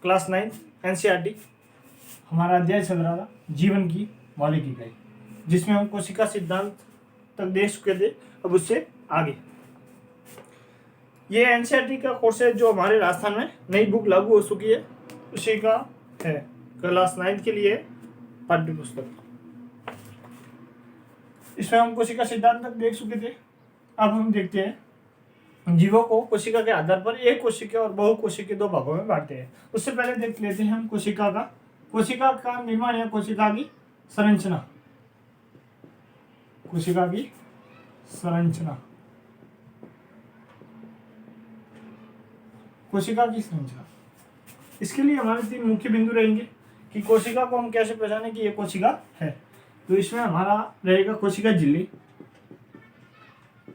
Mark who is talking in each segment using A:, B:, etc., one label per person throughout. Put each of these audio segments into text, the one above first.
A: Class 9 NCERT हमारा अध्याय चल रहा था जीवन की मौलिक इकाई, जिसमें हम कोशिका सिद्धांत तक देख चुके थे। अब उससे आगे ये एनसीईआरटी का कोर्स है जो हमारे राजस्थान में नई बुक लागू हो चुकी है, उसी का है क्लास 9 के लिए पाठ्य पुस्तक। इसमें हम कोशिका सिद्धांत तक देख चुके थे। अब हम देखते हैं जीवों को कोशिका के आधार पर एक कोशिका और बहुकोशिकीय दो भागों में बांटते हैं। उससे पहले देख लेते हैं हम कोशिका का निर्माण या कोशिका की संरचना। कोशिका की संरचना, कोशिका की संरचना। इसके लिए हमारे 3 मुख्य बिंदु रहेंगे कि कोशिका को हम कैसे पहचाने कि ये कोशिका है। तो इसमें हमारा रहेगा कोशिका झिल्ली,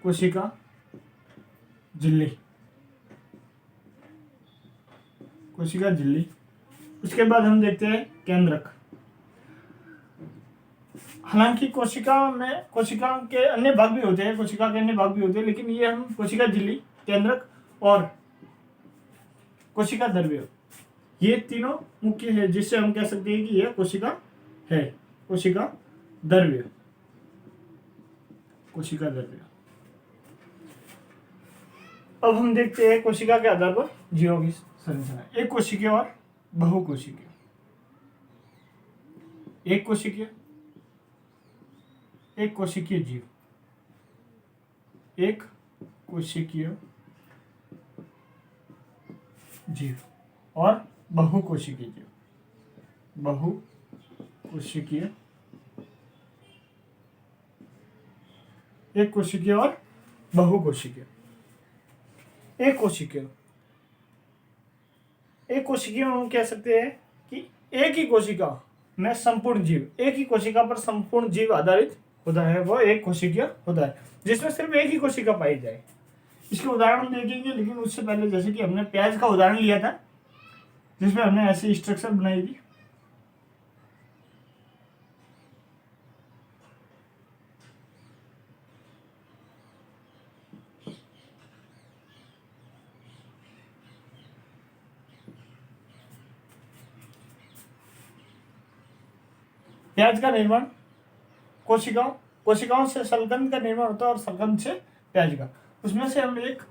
A: कोशिका झिल्ली, कोशिका झिल्ली। उसके बाद हम देखते हैं केंद्रक। हालांकि कोशिका के अन्य भाग भी होते हैं, लेकिन ये हम कोशिका झिल्ली, केंद्रक और कोशिका द्रव्य, ये तीनों मुख्य है, जिससे हम कह सकते हैं कि यह कोशिका है। कोशिका द्रव्य, कोशिका द्रव्य। अब हम देखते हैं कोशिका के आधार पर जीवों की संरचना। एक कोशिकीय और बहुकोशिकीय। एक कोशिकीय जीव, एक कोशिकीय जीव और बहुकोशिकीय जीव, बहुकोशिकीय, एक कोशिकीय और बहुकोशिकीय। एक कोशिकीय हम कह सकते हैं कि एक ही कोशिका में संपूर्ण जीव, एक ही कोशिका पर संपूर्ण जीव आधारित होता है, वो एक कोशिकीय होता है, जिसमें सिर्फ एक ही कोशिका पाई जाए। इसके उदाहरण हम देखेंगे, लेकिन उससे पहले जैसे कि हमने प्याज का उदाहरण लिया था, जिसमें हमने ऐसी स्ट्रक्चर बनाई थी। प्याज का निर्माण कोशिकाओं से शलगम का निर्माण होता है और शलगम से प्याज का। उसमें से हम एक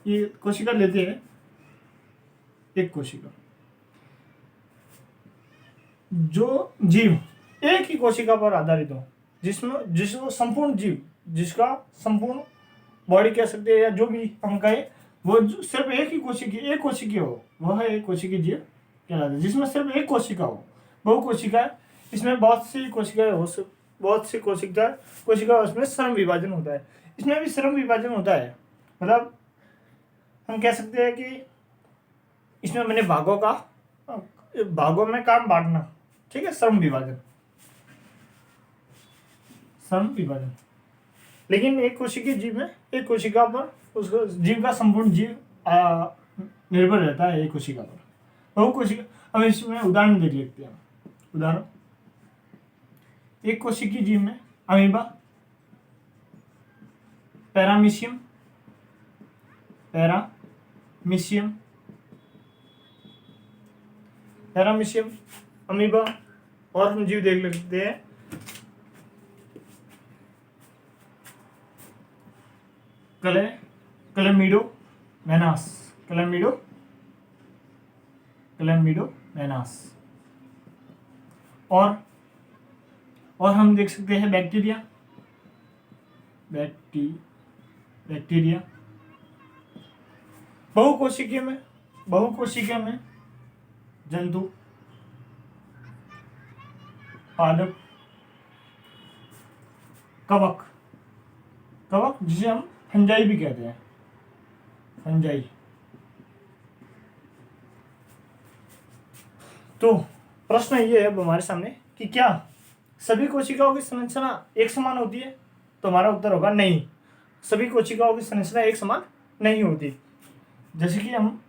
A: ये कोशिका लेते हैं, एक कोशिका, जो जीव एक ही कोशिका पर आधारित हो, जिसको संपूर्ण जीव, जिसका संपूर्ण बॉडी कह सकते हैं या जो भी हम कहें, वो सिर्फ एक कोशिकीय हो, वह एक कोशिकीय जीव कहलाता है। जिसमें सिर्फ एक कोशिका हो, बहुकोशिका, इसमें बहुत सी कोशिका उसमें श्रम विभाजन होता है। इसमें भी श्रम विभाजन होता है, मतलब हम कह सकते हैं कि इसमें मैंने भागों में काम बांटना, ठीक है, श्रम विभाजन। लेकिन एक कोशिकीय जीव में एक कोशिका पर उसको जीव का संपूर्ण जीव निर्भर रहता है एक कोशिका पर। बहुकोशिका, अब इसमें उदाहरण देख लेते हैं। उदाहरण, एक कोशिकीय जीव में अमीबा, पैरामीशियम, अमीबा, और हम जीव देख लेते हैं क्लैमिडोमोनास, और हम देख सकते हैं बैक्टीरिया, बहुकोशिकीय में जंतु, पादप, कवक, जिसे हम फंजाई भी कहते हैं, फंजाई। तो प्रश्न ये है अब हमारे सामने कि क्या सभी कोशिकाओं की संरचना एक समान होती है? तो हमारा उत्तर होगा नहीं, सभी कोशिकाओं की संरचना एक समान नहीं होती। जैसे कि हम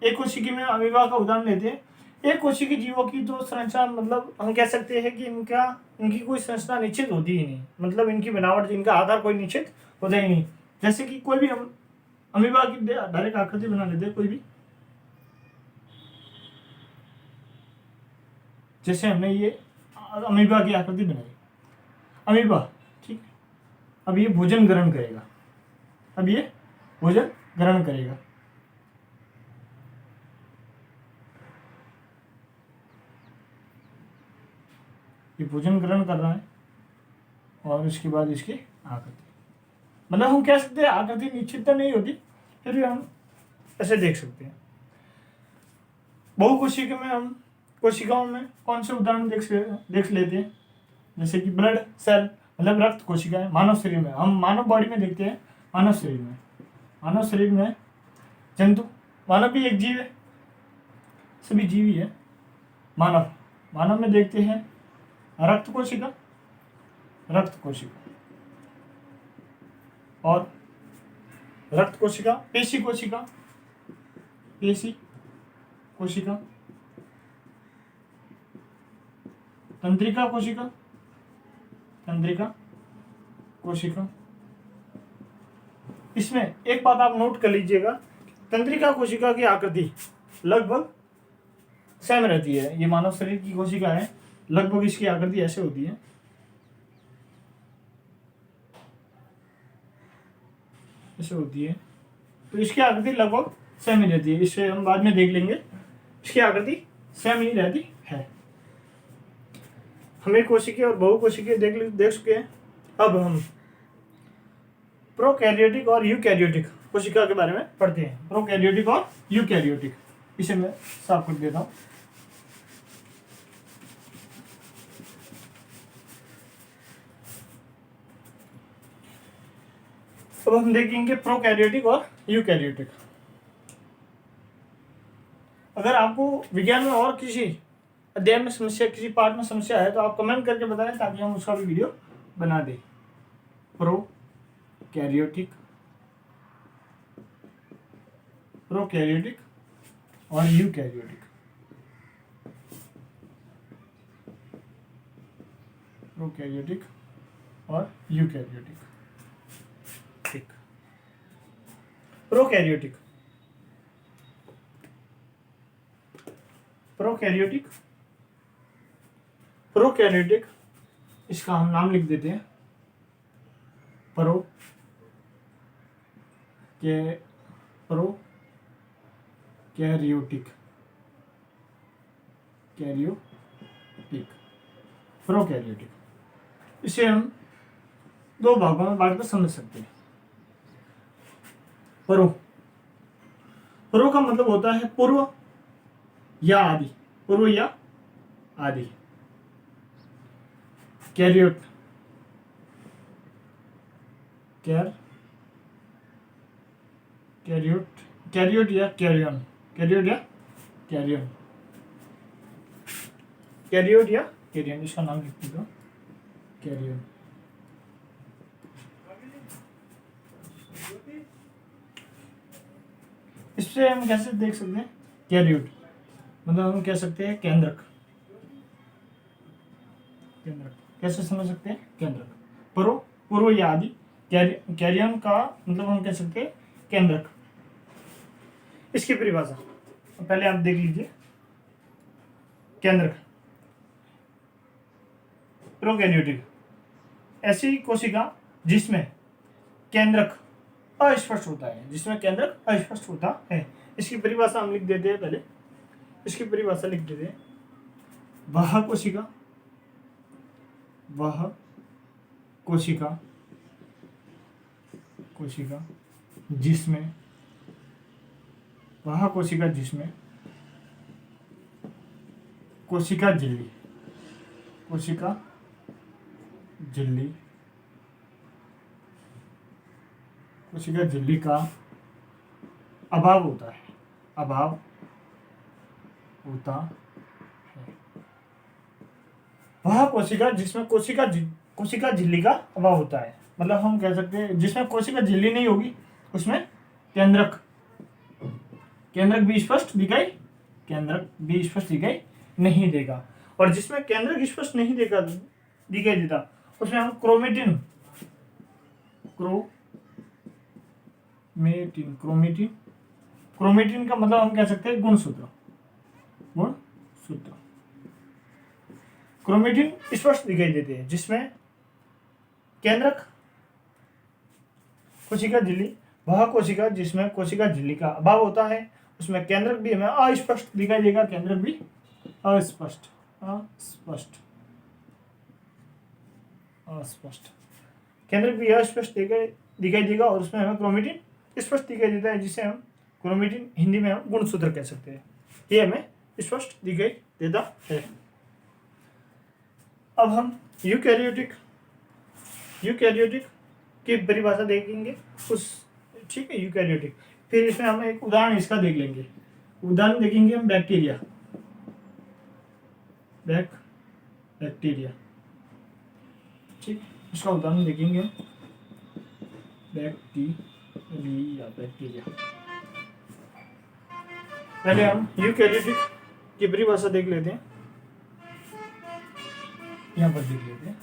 A: एक कोशिकी में अमीबा का उदाहरण लेते हैं, एक कोशिकीय जीवों की तो संरचना, मतलब हम कह सकते हैं कि इनकी कोई संरचना निश्चित होती ही नहीं, मतलब इनकी बनावट, इनका आधार कोई निश्चित होता ही नहीं। जैसे कि कोई भी हम अमीबा की डायरेक्ट आकृति बना लेते हैं, कोई भी जैसे हमने ये अमीबा की आकृति बनाई, अमीबा, ठीक है। अब ये भोजन ग्रहण करेगा, अब ये भोजन ग्रहण करेगा। ये भोजन ग्रहण कर रहा है और इसके बाद इसकी आकृति, मतलब हम कह सकते हैं आकृति निश्चितता नहीं होती, फिर भी हम ऐसे देख सकते हैं। बहुकोशिका में हम कोशिकाओं में कौन से उदाहरण देख लेते हैं, जैसे कि ब्लड सेल, मतलब रक्त कोशिकाएं। मानव शरीर में, हम मानव बॉडी में देखते हैं, मानव शरीर में जंतु, मानव भी एक जीव है, सभी जीव ही है। मानव में देखते हैं रक्त कोशिका और रक्त कोशिका, पेशी कोशिका, तंत्रिका कोशिका। इसमें एक बात आप नोट कर लीजिएगा, तंत्रिका कोशिका की आकृति लगभग सेम रहती है। ये मानव शरीर की कोशिका है, लगभग इसकी आकृति ऐसे होती है, तो इसकी आकृति लगभग सेम ही रहती है। इसे हम बाद में देख लेंगे, इसकी आकृति सेम ही रहती है। हमें कोशिकीय और बहुकोशिकीय देख चुके हैं। अब हम प्रोकैरियोटिक और यूकैरियोटिक कोशिका के बारे में पढ़ते हैं। प्रोकैरियोटिक और यूकैरियोटिक, इसे मैं साफ कर देता हूँ। अब हम देखेंगे प्रोकैरियोटिक और यूकैरियोटिक। अगर आपको विज्ञान में और किसी अध्याय में समस्या, किसी पार्ट में समस्या है तो आप कमेंट करके बताएं, ताकि हम उसका भी वीडियो बना दें। प्रोकैरियोटिक और यूकैरियोटिक। प्रोकैरियोटिक और यूकैरियोटिक, ठीक। प्रोकैरियोटिक, इसका हम नाम लिख देते हैं प्रोकैरियोटिक। इसे हम दो भागों में बांट कर समझ सकते हैं। परो का मतलब होता है पूर्व या आदि। कैरियोट या कैरियन, इसका नाम लिख दो, कैरियन। इससे हम कैसे देख सकते हैं कैरियोट, मतलब हम कह सकते हैं केंद्रक। कैसे समझ सकते हैं केंद्रक? पूर्व या आदि, कैरियन का मतलब हम कह सकते हैं केंद्रक। इसकी परिभाषा पहले आप देख लीजिए। केंद्रक, प्रोकैरियोटिक, ऐसी कोशिका जिसमें केंद्रक अस्पष्ट होता है, इसकी परिभाषा हम लिख देते हैं। पहले इसकी परिभाषा लिख देते हैं। वह कोशिका जिसमें कोशिका झिल्ली का अभाव होता है। वह कोशिका जिसमें कोशिका झिल्ली का अभाव होता है, मतलब हम कह सकते हैं जिसमें कोशिका झिल्ली नहीं होगी उसमें केंद्रक भी स्पष्ट दिखाई नहीं देगा। और जिसमें केंद्रक स्पष्ट नहीं दिखाई देता उसमें हम क्रोमेटिन का मतलब हम कह सकते हैं गुणसूत्र। क्रोमेटिन स्पष्ट दिखाई देते हैं, जिसमें केंद्रक कोशिका झिल्ली, वह कोशिका जिसमें कोशिका झिल्ली का अभाव होता है, उसमें केंद्रक भी हमें अस्पष्ट दिखाई देगा, केंद्रक भी अस्पष्ट अस्पष्ट अस्पष्ट केंद्रक भी अस्पष्ट दिखाई देगा, और उसमें हमें क्रोमेटिन स्पष्ट दिखाई देता है, जिसे हम क्रोमेटिन हिंदी में हम गुणसूत्र कह सकते हैं। ये हमें स्पष्ट दिखाई देता है। अब हम यूकैरियोटिक की परिभाषा देखेंगे उस, ठीक है, यूकैरियोटिक। फिर इसमें हम एक उदाहरण इसका देख लेंगे। उदाहरण देखेंगे हम बैक्टीरिया, ठीक, इसका उदाहरण देखेंगे हम बैक्टीरिया। पहले हम यूकैरियोटिक की परिभाषा देख लेते हैं। यहाँ पर देख लेते हैं,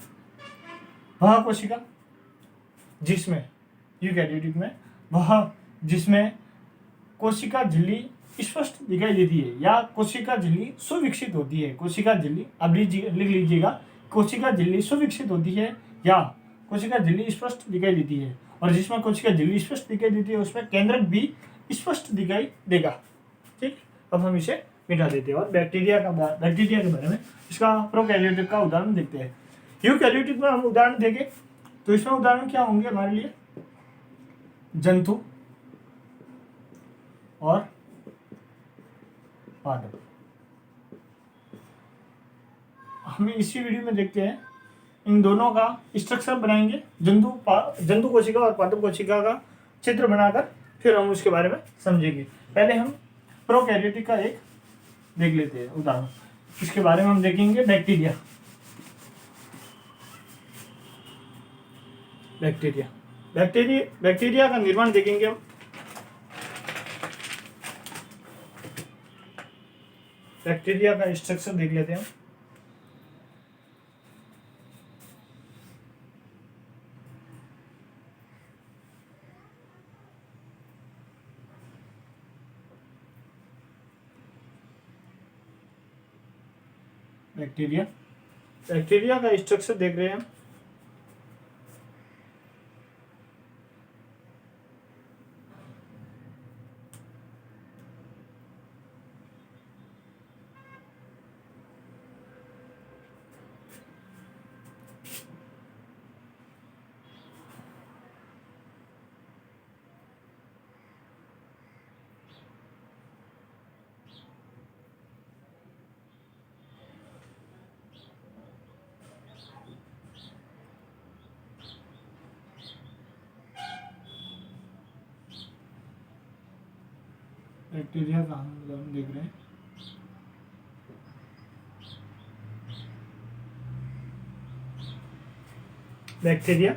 A: वह कोशिका जिसमें यूकैरियोटिक में वह जिसमें कोशिका झिल्ली स्पष्ट दिखाई देती है, या कोशिका झिल्ली सुविकसित होती है। कोशिका झिल्ली, अब लिख लीजिएगा, कोशिका झिल्ली सुविकसित होती है या कोशिका झिल्ली स्पष्ट दिखाई देती है, और जिसमें कोशिका झिल्ली स्पष्ट दिखाई देती है उसमें केंद्रक भी स्पष्ट दिखाई देगा। ठीक, अब हम इसे मिटा देते हैं और बैक्टीरिया के बारे में इसका प्रोकैरियोटिक का उदाहरण देखते हैं। यूकैरियोटिक में हम उदाहरण देंगे तो इसमें उदाहरण क्या होंगे हमारे लिए, जंतु और पादप। हम इसी वीडियो में देखते हैं, इन दोनों का स्ट्रक्चर बनाएंगे, जंतु कोशिका और पादप कोशिका का चित्र बनाकर फिर हम उसके बारे में समझेंगे। पहले हम प्रोकैरियोटिक का एक देख लेते हैं उदाहरण, इसके बारे में हम देखेंगे बैक्टीरिया। बैक्टीरिया का निर्माण देखेंगे हम। बैक्टीरिया का स्ट्रक्चर देख लेते हैं। बैक्टीरिया का स्ट्रक्चर देख रहे हैं हम। बैक्टीरिया का हम उदाहरण देख रहे हैं। बैक्टीरिया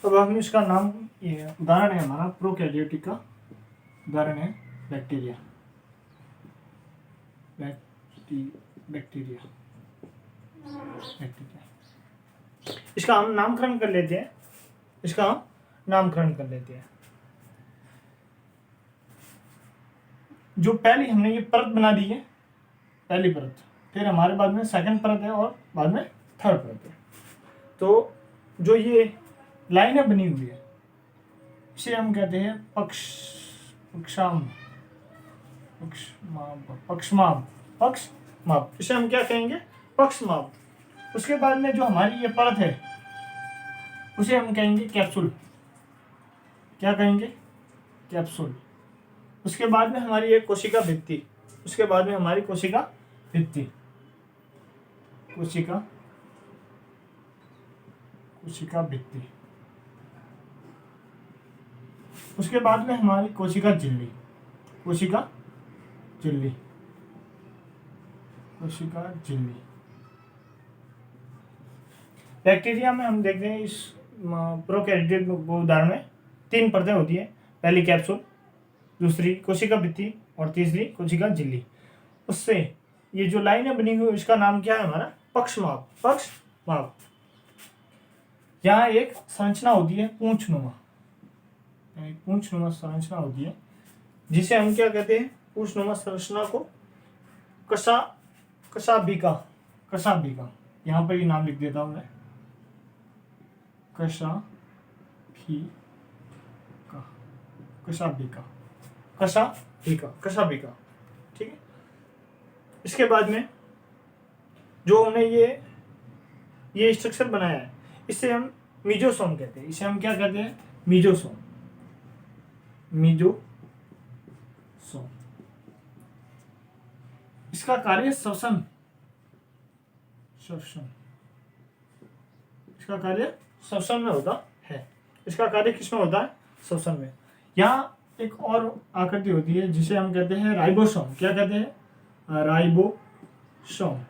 A: अब हम इसका नाम, ये उदाहरण है हमारा प्रोकैरियोटिक का उदाहरण है बैक्टीरिया। इसका हम नामकरण कर लेते हैं। जो पहली हमने ये परत बना दी है, पहली परत, फिर हमारे बाद में सेकंड परत है और बाद में थर्ड परत है। तो जो ये लाइनें बनी हुई है इसे हम कहते हैं पक्षमाप। इसे हम क्या कहेंगे, पक्षमाप। उसके बाद में जो हमारी ये परत है उसे हम कहेंगे कैप्सूल। क्या कहेंगे, कैप्सूल। उसके बाद में हमारी एक कोशिका भित्ति, कोशिका भित्ति। उसके बाद में हमारी कोशिका झिल्ली। बैक्टीरिया में हम देखते हैं, इस प्रोकैरियोटिक उदाहरण में 3 परतें होती है, पहली कैप्सूल, दूसरी कोशिका भित्ति और तीसरी कोशिका झिल्ली। उससे ये जो लाइनें बनी हुई इसका नाम क्या है हमारा? पक्षमाप। पक्षमाप। यहाँ एक संरचना होती है पूंछनुमा, एक पूंछनुमा संरचना होती है जिसे हम क्या कहते हैं? पूंछनुमा संरचना को कशाभिका। कशाभिका, यहाँ पर ये नाम लिख देता हूं मैं, कशाभिका। कशाभिका, कशाभिका, कशाभिका। ठीक है। इसके बाद में जो हमने ये स्ट्रक्चर बनाया है इसे हम मीजोसोम कहते हैं। इसे हम क्या कहते हैं? मीजोसोम। मीजोसोम। इसका कार्य श्वसन। श्वसन, इसका कार्य श्वसन में होता है। इसका कार्य किसमें होता है? श्वसन में। यहाँ एक और आकृति होती है जिसे हम कहते हैं राइबोसोम। क्या कहते हैं? राइबोसोम।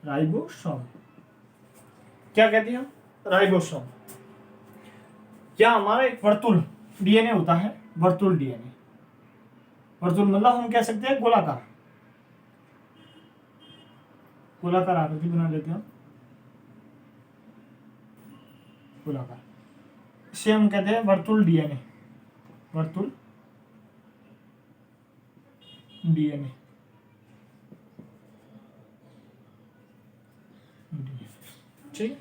A: राइबोसोम क्या कहते हैं हम? राइबोसोम। यहाँ हमारा एक वर्तुल डीएनए होता है। वर्तुल डीएनए। वर्तुल मतलब हम कह सकते हैं गोलाकार। गोलाकार आकृति बना लेते हैं हम, गोलाकार। इसे हम कहते हैं वर्तुल डीएनए। वर्तुल डीएनए। ठीक,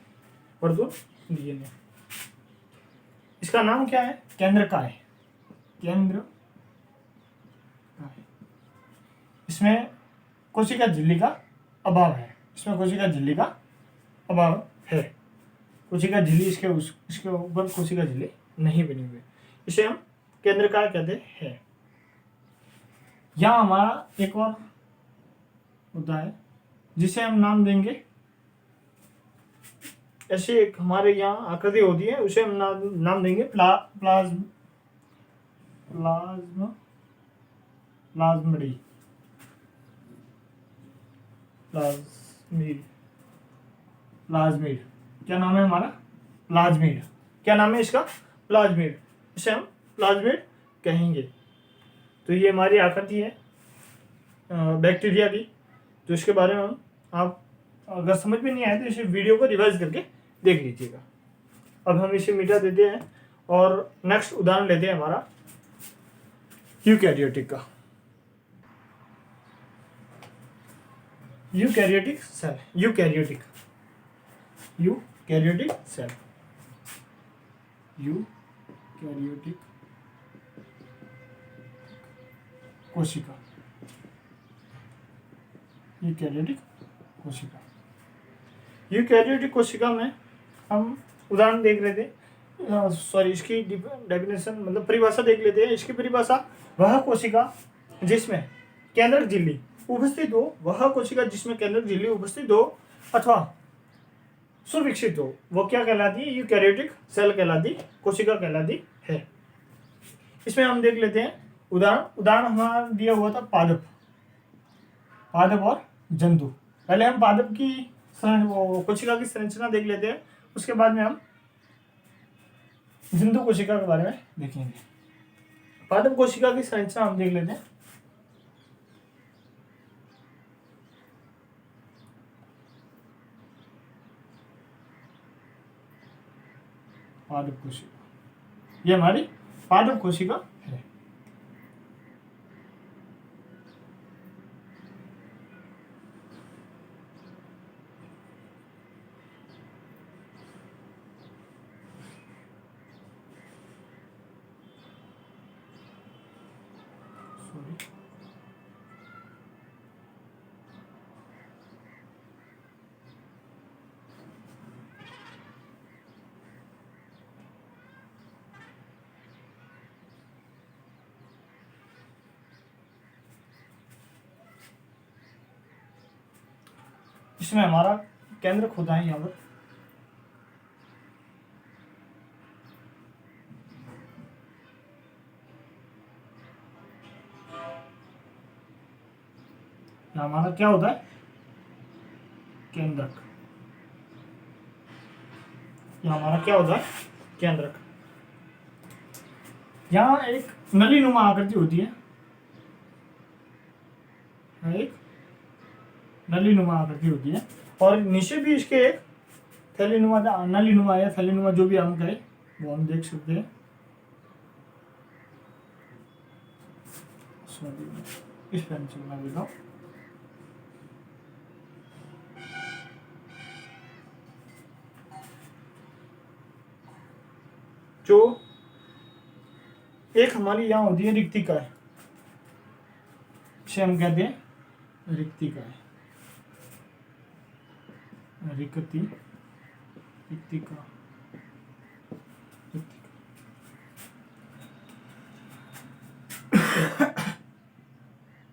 A: वर्तुल डीएनए। इसका नाम क्या है? केंद्रकाय। केंद्रकाय। इसमें कोशिका झिल्ली का अभाव है। इसमें कोशिका झिल्ली का अभाव है। कोशिका झिल्ली इसके ऊपर कोशिका झिल्ली नहीं बनी हुई। इसे हम केंद्रकाय कहते हैं। यहाँ हमारा एक और होता है जिसे हम नाम देंगे, ऐसे एक हमारे यहाँ आकृति होती है उसे हम नाम देंगे प्लाज्मड़ी। प्लाज्मिड। क्या नाम है हमारा? प्लाज्मिड। क्या नाम है इसका? प्लाज्मिड। इसे हम प्लाज्मिड कहेंगे। तो ये हमारी आकृति है बैक्टीरिया की। तो इसके बारे में आप अगर समझ में नहीं आए तो इसे वीडियो को रिवाइज करके देख लीजिएगा। अब हम इसे मिटा देते हैं और नेक्स्ट उदाहरण लेते हैं हमारा यूकैरियोटिक का। Eukaryotic cell. Eukaryotic cell. Eukaryotic कोशिका। यूकैरियोटिक कोशिका। यूकैरियोटिक कोशिका में हम उदाहरण देख रहे थे, सॉरी इसकी डेफिनेशन मतलब परिभाषा देख लेते हैं। इसकी परिभाषा, वह कोशिका जिसमें केंद्रक झिल्ली उपस्थित हो, वह कोशिका जिसमें केंद्रक झिल्ली उपस्थित हो अथवा सुविकसित हो, वो क्या कहलाती है? यूकैरियोटिक सेल कहलाती, कोशिका कहलाती है। इसमें हम देख लेते हैं उदाहरण हमारा दिया हुआ था पादप। पादप और जंतु। पहले हम पादप की कोशिका की संरचना देख लेते हैं, उसके बाद में हम जंतु कोशिका के बारे में देखेंगे। पादप कोशिका की संरचना हम देख लेते हैं। पादप कोशिका, ये हमारी पादप कोशिका है। इसमें हमारा केंद्रक होता है यहाँ पर। हमारा क्या होता है? केंद्रक। यहाँ हमारा क्या होता है? केंद्रक। यहाँ एक नली नुमा आकृति होती है। एक नलीनुमा आकृति होती है। और नीचे भी इसके एक थैलीनुमा नलीनुमा या थैलीनुमा जो भी हम कहें वो हम देख सकते हैं। इस पेन से बना देता हूँ। जो एक हमारी यहाँ होती है रिक्तिका है, इसे हम कहते हैं रिक्तिका है, रिक्ति रिक्तिका।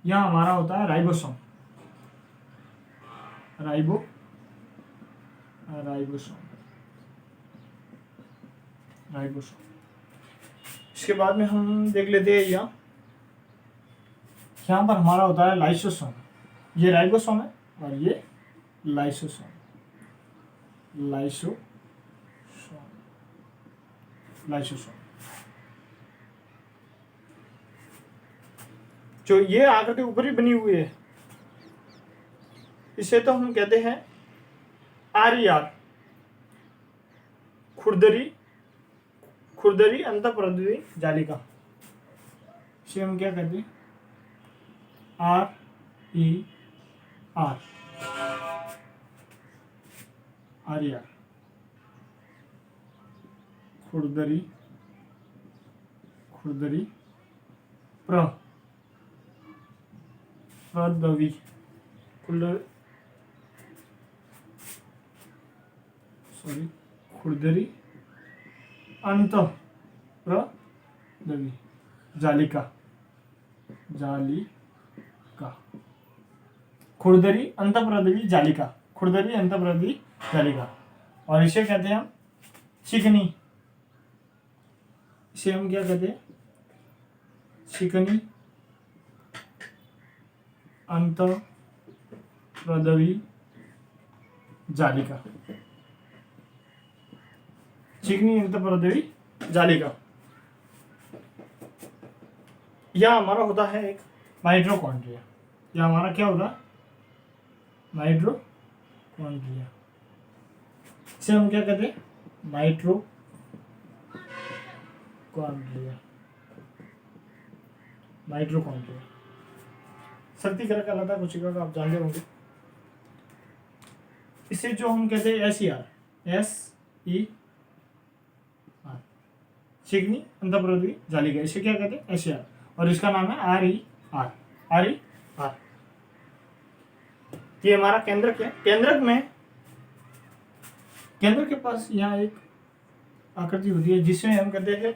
A: यहाँ हमारा होता है राइबोसोम, राइबोसोम। इसके बाद में हम देख लेते हैं यहाँ पर हमारा होता है लाइसोसोम। ये राइबोसोम है और ये लाइसोसोम। जो ये आकृति ऊपरी बनी हुई है इसे तो हम कहते हैं आर्यार, खुरदरी अंतःप्रद्वी जालिका। इसे हम क्या कहते हैं RER, आर्यार, खुरदरी प्रद्वी खुरदरी अंतःप्रद्वी जालिका। खुरदरी अंतःप्रद्वी जालिका। और इसे कहते हैं हम चिकनी। इसे हम क्या कहते हैं चिकनी अंतःप्रद्वी जालिका। चिकनी अंतःप्रद्वी जालिका। यह हमारा होता है एक माइटोकॉन्ड्रिया। यह हमारा क्या होता है माइटोकॉन्ड्रिया। इसे हम क्या कहते हैं माइटोकॉन्ड्रिया। शक्ति ग्रह का लता कोशिका का आप जानते होंगे। इसे जो हम कहते हैं SER, चिकनी अंतःप्रद्वी जालिका। इसे क्या कहते हैं SER और इसका नाम है RER। ये हमारा केंद्रक है। केंद्रक के पास यहाँ एक आकृति होती है जिसमें हम कहते हैं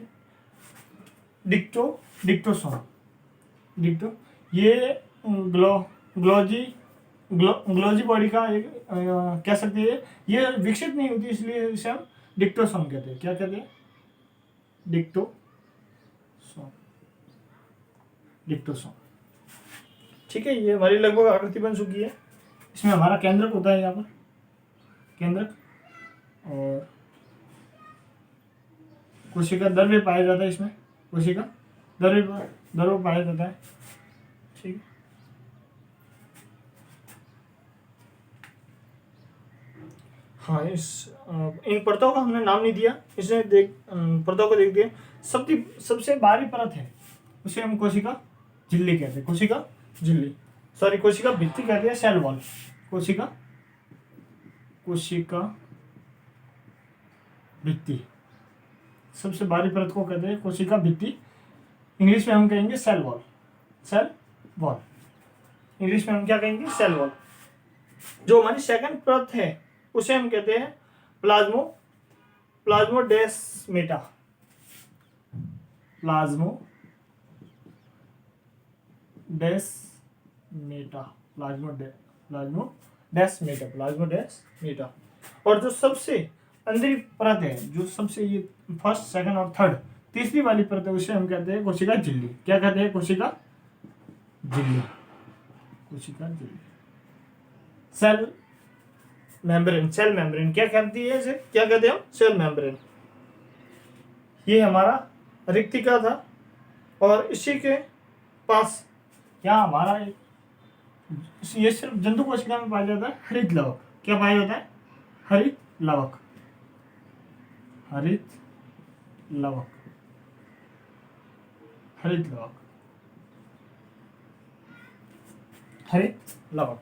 A: डिक्टोसोम। ये ग्लोजी बॉडी का एक कह सकते हैं। ये विकसित नहीं होती इसलिए इसे हम डिक्टोसोम कहते हैं। क्या कहते हैं डिक्टोसोम। ठीक है, ये हमारी लगभग आकृति बन चुकी है। इसमें हमारा केंद्रक होता है, यहाँ पर केंद्रक और कोशिका द्रव्य पाया जाता है। इसमें कोशिका द्रव्य पाया जाता है। ठीक है, हाँ इन परतों का हमने नाम नहीं दिया, इसमें परतों को देखते हैं। सबसे बाहरी परत है उसे हम कोशिका झिल्ली कहते हैं। कोशिका भित्ति कहते हैं, सेल वॉल। कोशिका भित्ति सबसे बाहरी परत को कहते हैं कोशिका भित्ति। इंग्लिश में हम कहेंगे सेल वॉल। इंग्लिश में हम क्या कहेंगे सेल वॉल। जो हमारी सेकंड परत है उसे हम कहते हैं प्लाज्मोडेस्मेटा। प्लाज्मोडेस्मेटा। और जो सबसे अंदरी परत है, जो सबसे ये फर्स्ट, सेकंड और थर्ड, तीसरी वाली परत है उसे हम कहते हैं कोशिका झिल्ली। क्या कहते हैं कोशिका झिल्ली। सेल मेम्ब्रेन क्या कहती है इसे, क्या कहते हैं हम सेल मेम्ब्रेन। ये हमारा रिक्तिका था और इसी के पास यहाँ हमारा एक ये सिर्फ जंतु कोशिका में पाया जाता है हरित लवक। क्या पाया जाता है? हरित लवक। हरित लवक। हरित लवक। हरित लवक।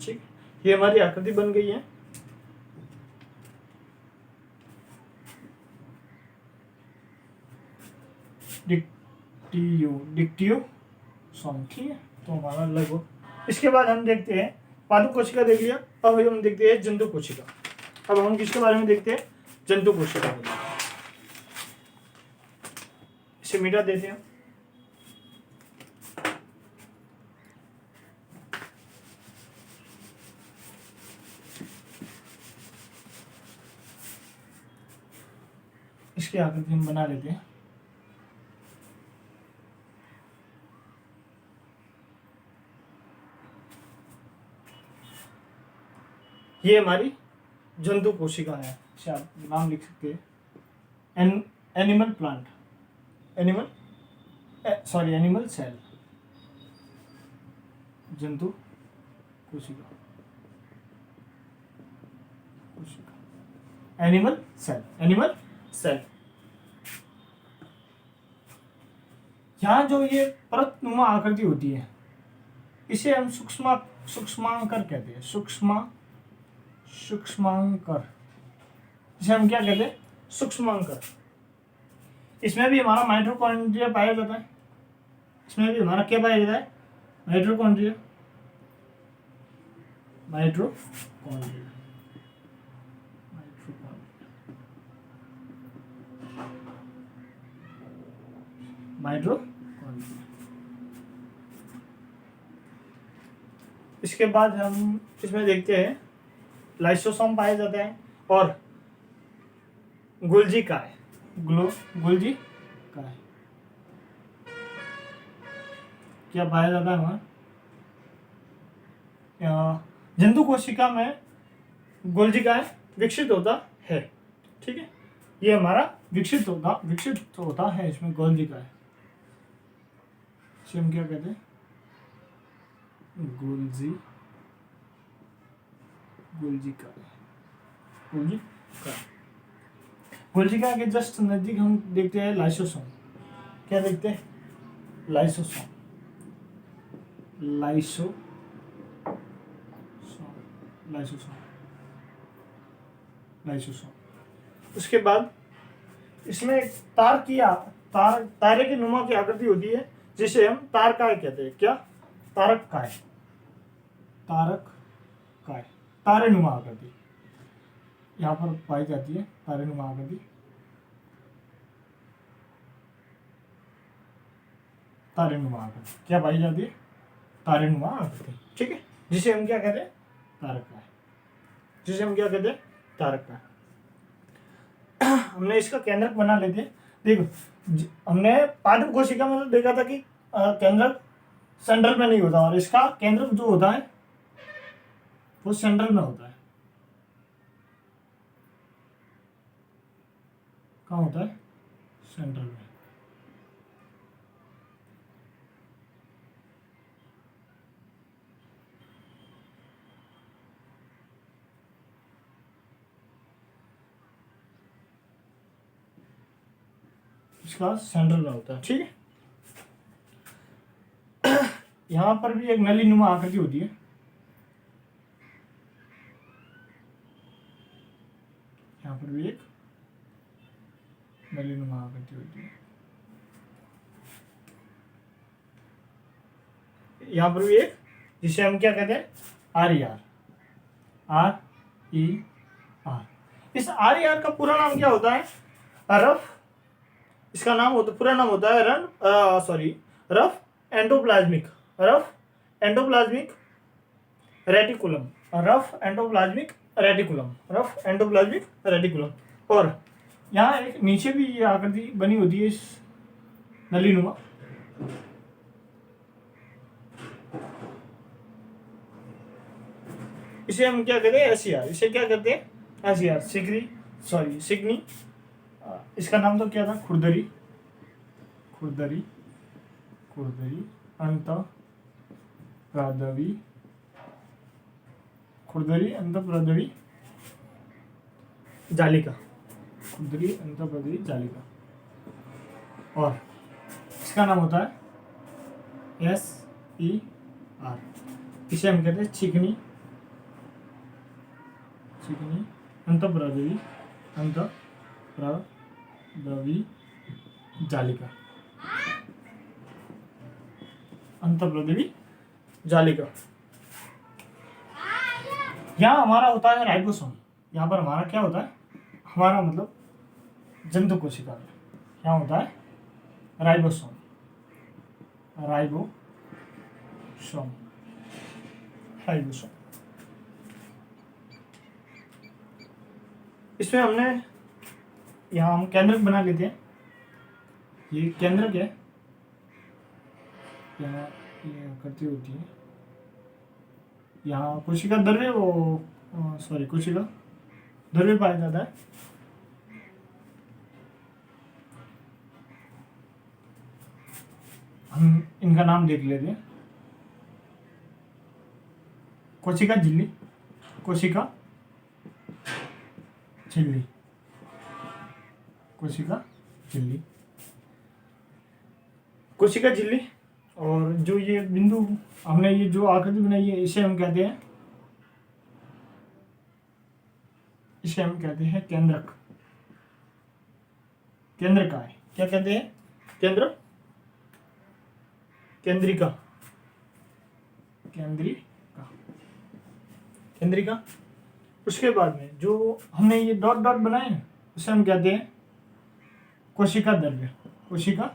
A: ठीक, ये हमारी आकृति बन गई है। डिक्टियो सॉम, ठीक है, तो हमारा लगो। इसके बाद हम देखते हैं पादप कोशिका देख लिया, अब हम देखते हैं जंतु कोशिका। अब हम किसके बारे में देखते हैं? जंतु कोशिका। इसे मिटा देते हैं। इसकी आकृति हम बना लेते हैं। ये हमारी जंतु कोशिका है, इसे आप नाम लिख सकते हैं एनिमल प्लांट, एनिमल सेल। जंतु कोशिका, एनिमल सेल। यहाँ जो ये परतनुमा आकृति होती है इसे हम सूक्ष्मांकर कहते हैं। सूक्ष्मांकर, इसे हम क्या कहते हैं? सूक्ष्मांकर। इसमें भी हमारा माइटोकॉन्ड्रिया पाया जाता है। इसमें भी हमारा क्या पाया जाता है? माइटोकॉन्ड्रिया। इसके बाद हम इसमें देखते हैं लाइसोसोम पाया जाता है और गोल्जी काय। क्या पाया जाता है हमारा? जंतु कोशिका में गोल्जी काय विकसित होता है। ठीक है, ये हमारा विकसित होता है इसमें गोल्जी काय। इसे हम क्या कहते हैं? गोल्जिका के जस्ट नजदीक हम देखते हैं लाइसोसोम। क्या देखते हैं? लाइसोसोम। उसके बाद इसमें एक तारे की नुमा की आकृति होती है जिसे हम तारकाय कहते हैं। क्या? तारक काय। तारेनुमा आकृति यहाँ पर पाई जाती है। तारेनुमा आकृति, क्या पाई जाती है? तारेनुमा आकृति। ठीक है, जिसे हम क्या कहते हैं? तारक काय। हमने इसका केंद्रक बना लेते हैं। देखो, हमने पादप कोशिका में तो देखा था कि केंद्रक सेंट्रल में नहीं होता और इसका केंद्रक जो होता है वो सेंट्रल में होता है। कहाँ होता है? सेंट्रल में। इसका सेंट्रल में होता है। ठीक है, यहाँ पर भी एक नलीनुमा आकृति होती है। यहाँ पर भी एक नलीनुमा आकृति होती है। यहाँ पर भी एक, जिसे हम क्या कहते हैं? RER। इस RER का पूरा नाम क्या होता है? रफ, इसका नाम होता, पूरा नाम होता है रफ एंडोप्लाज्मिक रेटिकुलम। और यहाँ एक नीचे भी ये आकृति बनी होती है इस नलीनुमा। इसे हम क्या कहते हैं? SER। इसे क्या कहते हैं? SER, सिग्नी। इसका नाम तो क्या था? खुरदरी। अंतःप्रदवी खुरदरी अंतःप्रदवी जालिका, खुरदरी अंतःप्रदवी जालिका। और इसका नाम होता है SER, इसे हम कहते हैं चिकनी, चिकनी अंतःप्रदवी जालिका, अंतःप्रदवी जालिका। यहाँ हमारा होता है राइबोसोम। यहाँ पर हमारा क्या होता है, हमारा मतलब जंतु कोशिका में क्या होता है, राइबोसोम, राइबोसोम, राइबोसोम। इसमें हमने यहाँ हम केंद्रक बना लेते हैं। ये केंद्रक है, यहाँ ये आकृति होती है, यहाँ कोशिका द्रव्य कोशिका द्रव्य पाया जाता है। हम इनका नाम देख लेते हैं। कोशिका झिल्ली, कोशिका झिल्ली, कोशिका झिल्ली, कोशिका झिल्ली। और जो ये बिंदु हमने ये जो आकृति बनाई है, इसे हम कहते हैं, इसे हम कहते हैं केंद्रक, केंद्रका है। क्या कहते हैं, केंद्र, केंद्रिका, केंद्रिका, केंद्रिका। उसके बाद में जो हमने ये डॉट डॉट बनाए हैं, उसे हम कहते हैं कोशिका द्रव्य, कोशिका,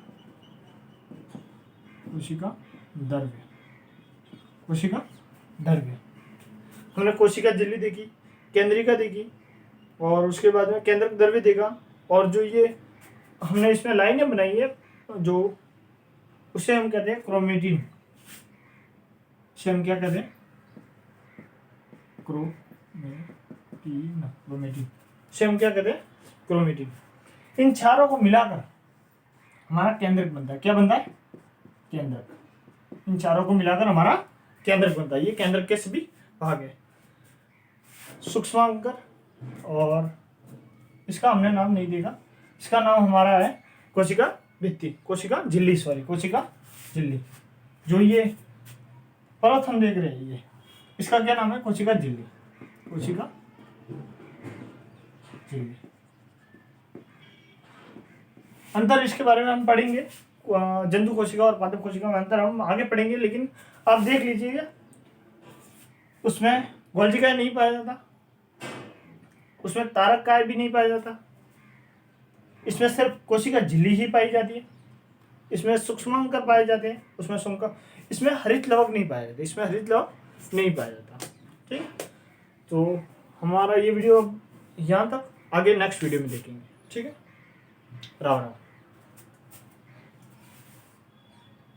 A: कोशिका द्रव्य, कोशिका द्रव्य। हमने कोशिका झिल्ली देखी, केंद्रिका देखी, और उसके बाद में केंद्रक द्रव्य देखा। और जो ये हमने इसमें लाइनें बनाई है जो, उसे हम कहते हैं क्रोमेटिन, इसे हम क्या कहते हैं, क्रोमेटिन, क्रोमेटिन, इसे हम क्या कहते हैं, क्रोमेटिन। इन चारों को मिलाकर हमारा केंद्रक बनता है। क्या बनता है, केंद्रक। इन चारों को मिलाकर हमारा केंद्रक बनता है। ये केंद्रक के सभी भाग है। सूक्ष्मांकर, और इसका हमने नाम नहीं देखा, इसका नाम हमारा है कोशिका भित्ति, कोशिका झिल्ली, कोशिका झिल्ली। जो ये परत हम देख रहे हैं, ये इसका क्या नाम है, कोशिका झिल्ली, कोशिका झिल्ली। अंतर इसके बारे में हम पढ़ेंगे, जंतु कोशिका और पादप कोशिका में अंतर हम आगे पढ़ेंगे। लेकिन आप देख लीजिएगा, उसमें गोल्जिका नहीं पाया जाता, उसमें तारक काय भी नहीं पाया जाता, इसमें सिर्फ कोशिका झिल्ली ही पाई जाती है। इसमें सूक्ष्मांकर पाए जाते हैं, उसमें सूक्ष्म, इसमें हरित लवक नहीं पाया जाता, इसमें हरित लवक नहीं पाया जाता। ठीक, तो हमारा ये वीडियो यहाँ तक, आगे नेक्स्ट वीडियो में देखेंगे। ठीक है, राम राम।